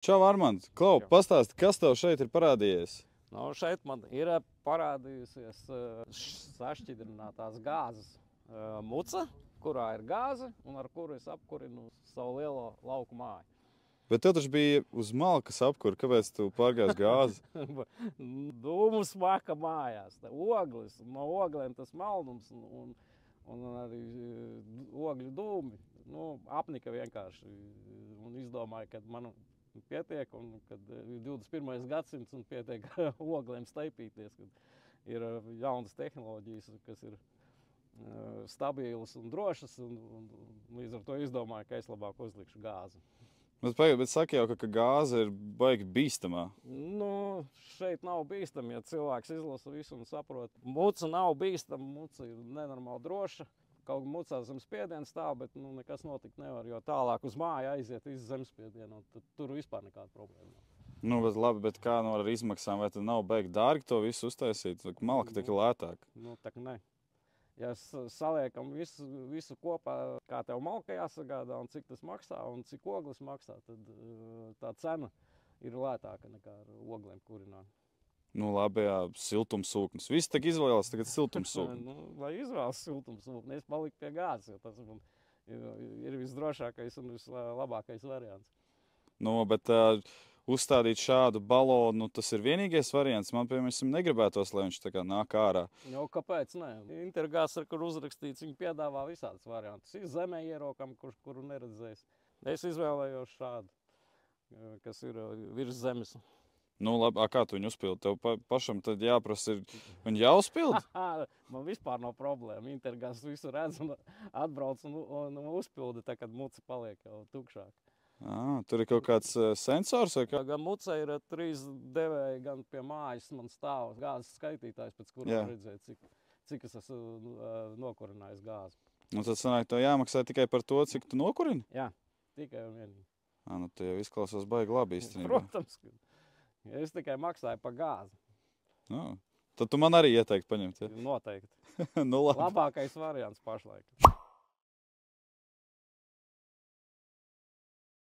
Čau, Armand! Klau, pastāsti, kas tev šeit ir parādījies? Nu, šeit man ir parādījusies sašķidrinātās gāzes muca, kurā ir gāze un ar kuru es apkurinu savu lielo lauku māju. Bet tev taču bija uz malkas apkur, kāpēc tu pārgāzi gāzi? Dūmu smaka mājās, oglis, no ogliem tas malnums un arī ogļu dūmi. Nu, apnika vienkārši un izdomāja, ka man pietiek un kad ir 21. gadsimts un pietiek ogliem staipīties, kad ir jaunas tehnoloģijas, kas ir stabilas un drošas un līdz ar to izdomāju, ka es labāk uzlikšu gāzi. Bet saka jau, ka gāze ir baigi bīstamā. Nu, šeit nav bīstama, ja cilvēks izlasa visu un saprot. Muca nav bīstama, muca ir nenormāli droša. Kaut kā mucā zemspiediens stāv, bet nekas notikt nevar, jo tālāk uz māju aiziet visu zemspiedienu, un tad tur vispār nekāda problēma nav. Nu, bet labi, bet kā ar izmaksām, vai tad nav baigi dārgi to visu uztaisīt? Malka tik lētāk. Nu, tā kā ne. Ja saliekam visu kopā, kā tev malka jāsagādā un cik tas maksā un cik oglis maksā, tad tā cena ir lētāka nekā ar ogliem kurināt. Nu, labi, jā, siltumsūknis. Viss tagad izvēlas tagad siltumsūkni. Nu, lai izvēlas siltumsūkni, es paliku pie gāzes, jo tas ir visdrošākais un vislabākais variants. Nu, bet uzstādīt šādu balonu, tas ir vienīgais variants. Man, piemēram, negribētos, lai viņš tā kā nāk ārā. Jo, kāpēc ne? Intergās, ar kur uzrakstīts, viņi piedāvā visādus variantus. Ir zemē ierokam, kuru neredzēs. Es izvēlējos šādu, kas ir virs zemes. Nu, labi, kā tu viņu uzpildi? Tev pašam tad jāprasa, viņu jāuzpildi? Man vispār nav problēma. Intergās visu redz un atbrauc un uzpildi, tā, kad muca paliek jau tukšāk. Tur ir kaut kāds sensors vai kā? Gan muca ir 3 devēji, gan pie mājas man stāv gāzes skaitītājs, pēc kura redzēt, cik es esmu nokurinājis gāzi. Un tad sanāk, tev jāmaksā tikai par to, cik tu nokurini? Jā, tikai un vienīgi. Nu, te jau izklausās baigi labi īstenībā. Protams, es tikai maksāju par gāzi. Tad tu man arī ieteikti paņemt, ja? Noteikti. Nu, labi. Labākais variants pašlaik.